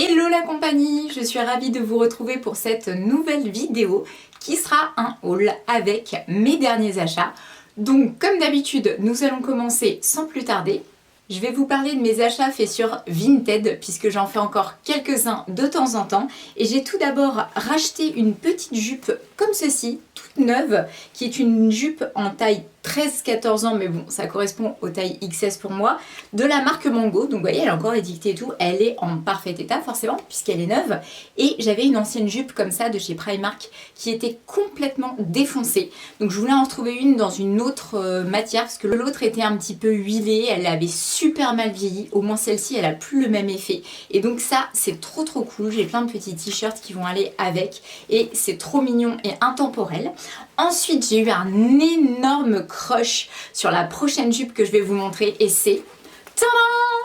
Hello la compagnie, je suis ravie de vous retrouver pour cette nouvelle vidéo qui sera un haul avec mes derniers achats. Donc comme d'habitude, nous allons commencer sans plus tarder. Je vais vous parler de mes achats faits sur Vinted puisque j'en fais encore quelques-uns de temps en temps. Et j'ai tout d'abord racheté une petite jupe comme ceci, toute neuve, qui est une jupe en taille 13-14 ans, mais bon, ça correspond aux tailles XS pour moi, de la marque Mango. Donc vous voyez, elle est encore étiquetée et tout, elle est en parfait état forcément, puisqu'elle est neuve. Et j'avais une ancienne jupe comme ça de chez Primark qui était complètement défoncée. Donc je voulais en retrouver une dans une autre matière, parce que l'autre était un petit peu huilée, elle avait super mal vieilli. Au moins celle-ci, elle a plus le même effet. Et donc ça, c'est trop cool. J'ai plein de petits t-shirts qui vont aller avec, et c'est trop mignon et intemporel. Ensuite, j'ai eu un énorme crush sur la prochaine jupe que je vais vous montrer et c'est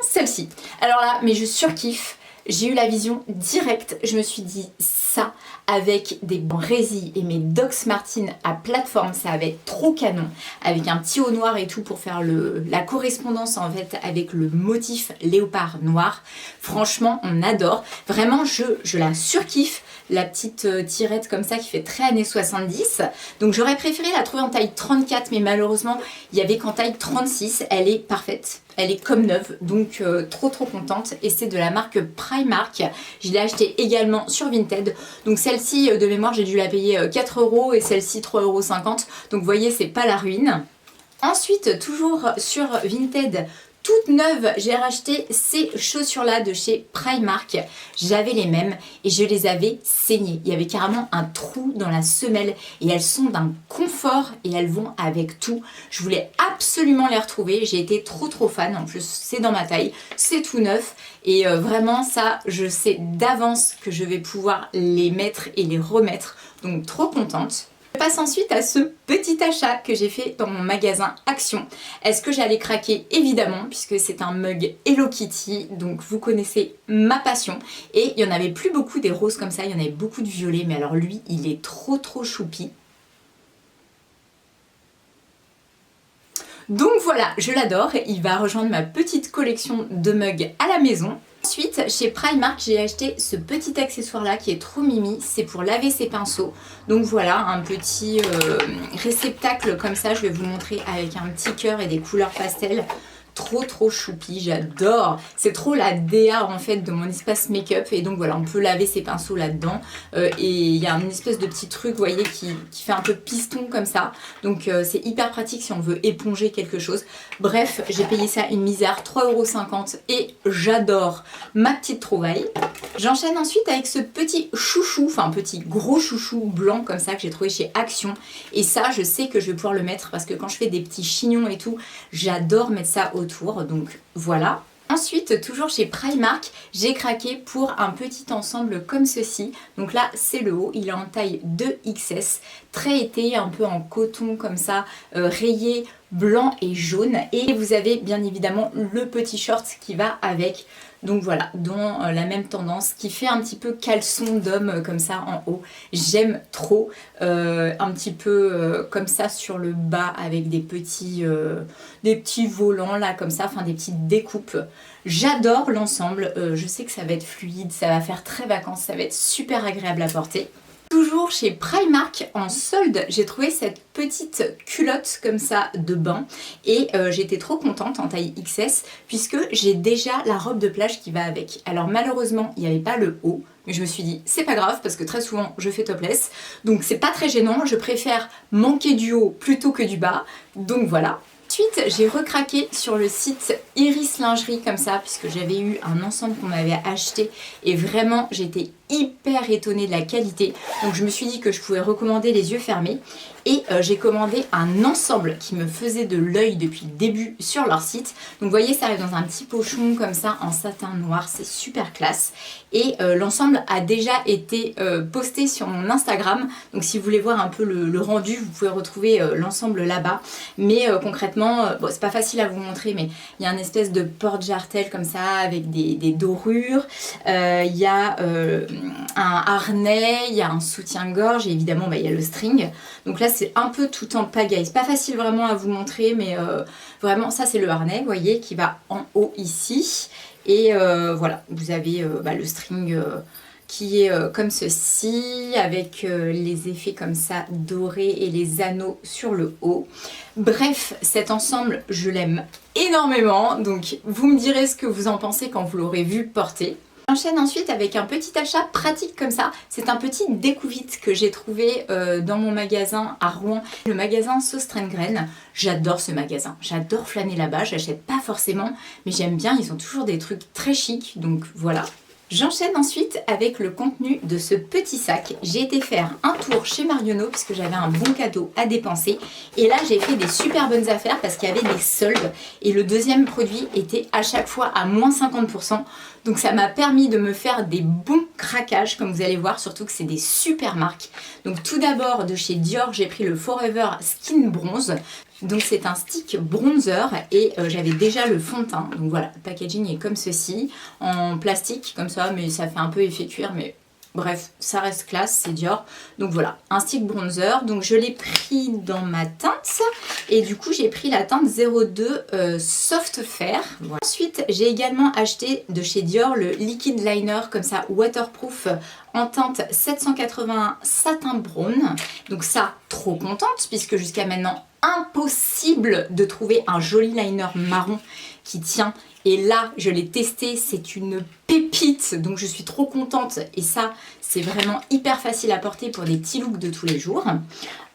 celle-ci. Alors là, mais je surkiffe. J'ai eu la vision directe. Je me suis dit ça avec des brésilles et mes Doc Martens à plateforme, ça va être trop canon. Avec un petit haut noir et tout pour faire la correspondance en fait avec le motif léopard noir. Franchement, on adore. Vraiment, je la surkiffe. La petite tirette comme ça qui fait très années 70. Donc j'aurais préféré la trouver en taille 34, mais malheureusement il y avait qu'en taille 36. Elle est parfaite, elle est comme neuve, donc trop contente. Et c'est de la marque Primark. Je l'ai achetée également sur Vinted. Donc celle-ci de mémoire j'ai dû la payer 4 € et celle-ci 3,50 €. Donc vous voyez, c'est pas la ruine. Ensuite, toujours sur Vinted, toute neuve, j'ai racheté ces chaussures-là de chez Primark. J'avais les mêmes et je les avais saignées. Il y avait carrément un trou dans la semelle et elles sont d'un confort et elles vont avec tout. Je voulais absolument les retrouver. J'ai été trop fan. En plus, c'est dans ma taille, c'est tout neuf et vraiment ça, je sais d'avance que je vais pouvoir les mettre et les remettre. Donc trop contente. Je passe ensuite à ce petit achat que j'ai fait dans mon magasin Action. Est-ce que j'allais craquer? Évidemment, puisque c'est un mug Hello Kitty, donc vous connaissez ma passion. Et il n'y en avait plus beaucoup des roses comme ça, il y en avait beaucoup de violets, mais alors lui, il est trop choupi. Donc voilà, je l'adore, il va rejoindre ma petite collection de mugs à la maison. Ensuite, chez Primark, j'ai acheté ce petit accessoire là qui est trop mimi, c'est pour laver ses pinceaux. Donc voilà, un petit réceptacle comme ça, je vais vous montrer avec un petit cœur et des couleurs pastel. Trop choupi, j'adore. C'est trop la DA en fait de mon espace make-up et donc voilà, on peut laver ses pinceaux là-dedans et il y a une espèce de petit truc, vous voyez, qui fait un peu piston comme ça. Donc c'est hyper pratique si on veut éponger quelque chose. Bref, j'ai payé ça une misère, 3,50 € et j'adore ma petite trouvaille. J'enchaîne ensuite avec ce petit chouchou, enfin petit gros chouchou blanc comme ça que j'ai trouvé chez Action. Et ça, je sais que je vais pouvoir le mettre parce que quand je fais des petits chignons et tout, j'adore mettre ça autour. Donc voilà. Ensuite, toujours chez Primark, j'ai craqué pour un petit ensemble comme ceci. Donc là, c'est le haut, il est en taille 2XS, très été, un peu en coton comme ça, rayé blanc et jaune. Et vous avez bien évidemment le petit short qui va avec. Donc voilà, dans la même tendance, qui fait un petit peu caleçon d'homme comme ça en haut. J'aime trop, un petit peu comme ça sur le bas avec des petits volants là comme ça, enfin des petites découpes. J'adore l'ensemble, je sais que ça va être fluide, ça va faire très vacances, ça va être super agréable à porter. Toujours chez Primark, en solde, j'ai trouvé cette petite culotte comme ça de bain et j'étais trop contente en taille XS puisque j'ai déjà la robe de plage qui va avec. Alors malheureusement, il n'y avait pas le haut, mais je me suis dit c'est pas grave parce que très souvent je fais topless, donc c'est pas très gênant, je préfère manquer du haut plutôt que du bas, donc voilà. Ensuite, j'ai recraqué sur le site Iris Lingerie comme ça puisque j'avais eu un ensemble qu'on m'avait acheté et vraiment j'étais hyper étonnée de la qualité. Donc je me suis dit que je pouvais recommander les yeux fermés et j'ai commandé un ensemble qui me faisait de l'œil depuis le début sur leur site. Donc vous voyez, ça arrive dans un petit pochon comme ça en satin noir, c'est super classe. Et l'ensemble a déjà été posté sur mon Instagram. Donc si vous voulez voir un peu le rendu, vous pouvez retrouver l'ensemble là-bas. Mais concrètement, bon, c'est pas facile à vous montrer, mais il y a une espèce de porte-jartel comme ça avec des dorures. Il y a un harnais, il y a un soutien-gorge et évidemment il y a le string. Donc là c'est un peu tout en pagaille. C'est pas facile vraiment à vous montrer, mais vraiment ça c'est le harnais, vous voyez, qui va en haut ici. Et voilà, vous avez le string qui est comme ceci, avec les effets comme ça dorés et les anneaux sur le haut. Bref, cet ensemble, je l'aime énormément, donc vous me direz ce que vous en pensez quand vous l'aurez vu porter. J'enchaîne ensuite avec un petit achat pratique comme ça. C'est un petit découvite que j'ai trouvé dans mon magasin à Rouen, le magasin Sauce Graine. J'adore ce magasin, j'adore flâner là-bas, j'achète pas forcément, mais j'aime bien, ils ont toujours des trucs très chics, donc voilà. J'enchaîne ensuite avec le contenu de ce petit sac. J'ai été faire un tour chez Marionneau puisque j'avais un bon cadeau à dépenser. Et là, j'ai fait des super bonnes affaires parce qu'il y avait des soldes. Et le deuxième produit était à chaque fois à moins 50%. Donc ça m'a permis de me faire des bons craquages, comme vous allez voir, surtout que c'est des super marques. Donc tout d'abord, de chez Dior, j'ai pris le Forever Skin Bronze. Donc c'est un stick bronzer et j'avais déjà le fond de teint. Donc voilà, le packaging est comme ceci, en plastique comme ça, mais ça fait un peu effet cuir, mais bref, ça reste classe, c'est Dior. Donc voilà, un stick bronzer. Donc je l'ai pris dans ma teinte et du coup j'ai pris la teinte 02 Soft Fair. Voilà. Ensuite j'ai également acheté de chez Dior le liquid liner comme ça waterproof en teinte 780 satin brown. Donc ça, trop contente puisque jusqu'à maintenant impossible de trouver un joli liner marron qui tient. Et là, je l'ai testé, c'est une pépite, donc je suis trop contente. Et ça, c'est vraiment hyper facile à porter pour des petits looks de tous les jours.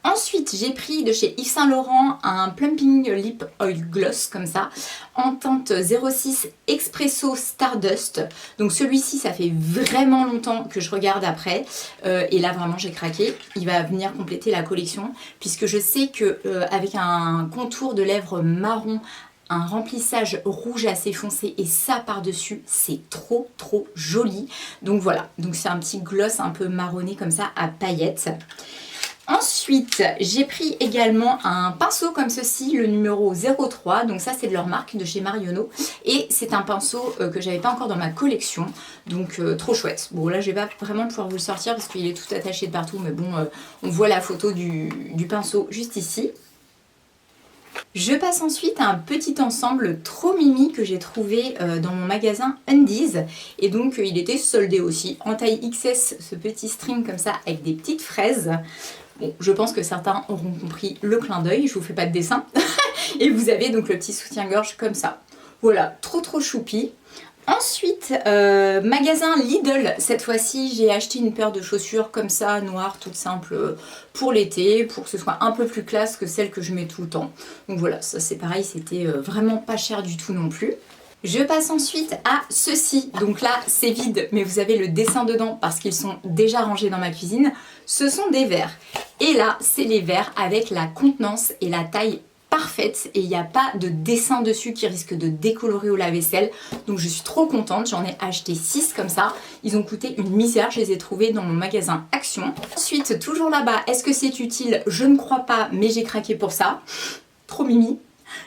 Ensuite, j'ai pris de chez Yves Saint Laurent un Plumping Lip Oil Gloss, comme ça, en teinte 06 Espresso Stardust. Donc celui-ci, ça fait vraiment longtemps que je regarde après. Et là, vraiment, j'ai craqué. Il va venir compléter la collection, puisque je sais que avec un contour de lèvres marron, un remplissage rouge assez foncé et ça par-dessus, c'est trop joli. Donc voilà, donc c'est un petit gloss un peu marronné comme ça à paillettes. Ensuite, j'ai pris également un pinceau comme ceci, le numéro 03, donc ça c'est de leur marque de chez Marionneau. Et c'est un pinceau que j'avais pas encore dans ma collection, donc trop chouette. Bon là je vais pas vraiment pouvoir vous le sortir parce qu'il est tout attaché de partout, mais bon, on voit la photo du pinceau juste ici. Je passe ensuite à un petit ensemble trop mimi que j'ai trouvé dans mon magasin Undies. Et donc il était soldé aussi en taille XS, ce petit string comme ça avec des petites fraises. Bon, je pense que certains auront compris le clin d'œil, je vous fais pas de dessin. Et vous avez donc le petit soutien-gorge comme ça. Voilà, trop choupi. Ensuite, magasin Lidl, cette fois-ci j'ai acheté une paire de chaussures comme ça, noires, toutes simples pour l'été, pour que ce soit un peu plus classe que celles que je mets tout le temps. Donc voilà, ça c'est pareil, c'était vraiment pas cher du tout non plus. Je passe ensuite à ceci, donc là c'est vide mais vous avez le dessin dedans parce qu'ils sont déjà rangés dans ma cuisine. Ce sont des verres et là c'est les verres avec la contenance et la taille parfaite et il n'y a pas de dessin dessus qui risque de décolorer au lave-vaisselle, donc je suis trop contente. J'en ai acheté 6 comme ça, ils ont coûté une misère, je les ai trouvés dans mon magasin Action. Ensuite toujours là-bas, est-ce que c'est utile? Je ne crois pas, mais j'ai craqué pour ça. Trop mimi,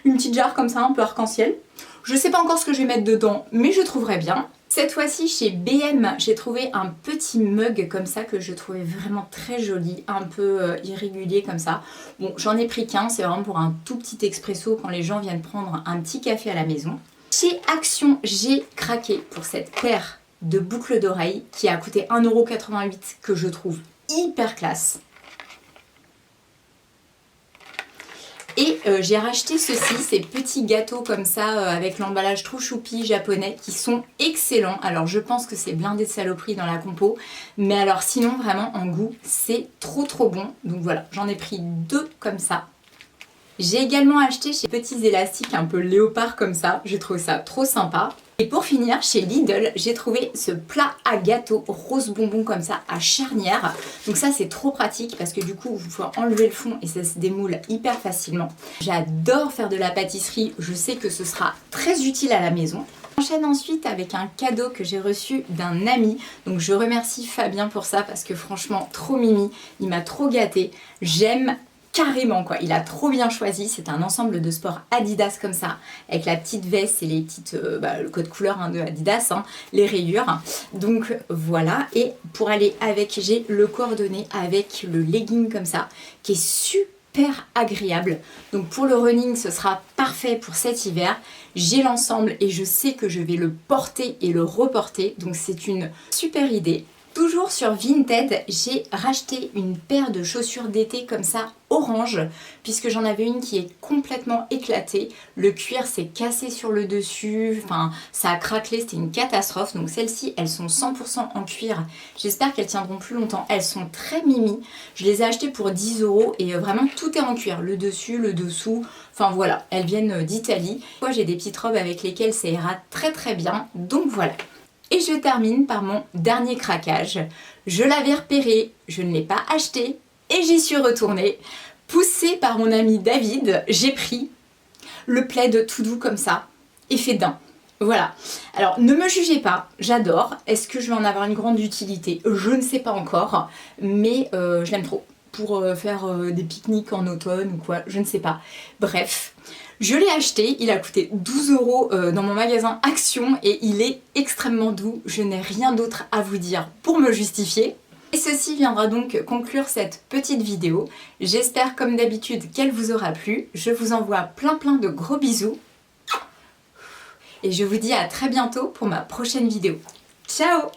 une petite jarre comme ça un peu arc-en-ciel. Je sais pas encore ce que je vais mettre dedans, mais je trouverai bien. Cette fois-ci chez BM, j'ai trouvé un petit mug comme ça que je trouvais vraiment très joli, un peu irrégulier comme ça. Bon, j'en ai pris qu'un, c'est vraiment pour un tout petit expresso quand les gens viennent prendre un petit café à la maison. Chez Action, j'ai craqué pour cette paire de boucles d'oreilles qui a coûté 1,88 € que je trouve hyper classe. Et j'ai racheté ceci, ces petits gâteaux comme ça avec l'emballage trop choupi japonais qui sont excellents. Alors je pense que c'est blindé de saloperie dans la compo, mais alors sinon vraiment en goût c'est trop bon. Donc voilà, j'en ai pris 2 comme ça. J'ai également acheté ces petits élastiques un peu léopard comme ça, j'ai trouvé ça trop sympa. Et pour finir, chez Lidl, j'ai trouvé ce plat à gâteau rose bonbon comme ça à charnière. Donc ça c'est trop pratique parce que du coup vous pouvez enlever le fond et ça se démoule hyper facilement. J'adore faire de la pâtisserie, je sais que ce sera très utile à la maison. J'enchaîne ensuite avec un cadeau que j'ai reçu d'un ami. Donc je remercie Fabien pour ça parce que franchement trop mimi, il m'a trop gâté. J'aime carrément quoi, il a trop bien choisi, c'est un ensemble de sport Adidas comme ça, avec la petite veste et les petites, le code couleur de Adidas, les rayures, donc voilà, et pour aller avec, j'ai le coordonné avec le legging comme ça, qui est super agréable, donc pour le running ce sera parfait pour cet hiver, j'ai l'ensemble et je sais que je vais le porter et le reporter, donc c'est une super idée. Toujours sur Vinted, j'ai racheté une paire de chaussures d'été comme ça, orange, puisque j'en avais une qui est complètement éclatée. Le cuir s'est cassé sur le dessus, enfin ça a craquelé, c'était une catastrophe. Donc celles-ci, elles sont 100% en cuir. J'espère qu'elles tiendront plus longtemps. Elles sont très mimi. Je les ai achetées pour 10 € et vraiment tout est en cuir. Le dessus, le dessous, enfin voilà, elles viennent d'Italie. Moi j'ai des petites robes avec lesquelles ça ira très très bien, donc voilà. Et je termine par mon dernier craquage. Je l'avais repéré, je ne l'ai pas acheté et j'y suis retournée. Poussée par mon ami David, j'ai pris le plaid tout doux comme ça, effet d'un. Voilà. Alors ne me jugez pas, j'adore. Est-ce que je vais en avoir une grande utilité? Je ne sais pas encore, mais je l'aime trop. Pour faire des pique-niques en automne ou quoi, je ne sais pas. Bref. Je l'ai acheté, il a coûté 12 € dans mon magasin Action et il est extrêmement doux, je n'ai rien d'autre à vous dire pour me justifier. Et ceci viendra donc conclure cette petite vidéo. J'espère comme d'habitude qu'elle vous aura plu. Je vous envoie plein de gros bisous. Et je vous dis à très bientôt pour ma prochaine vidéo. Ciao!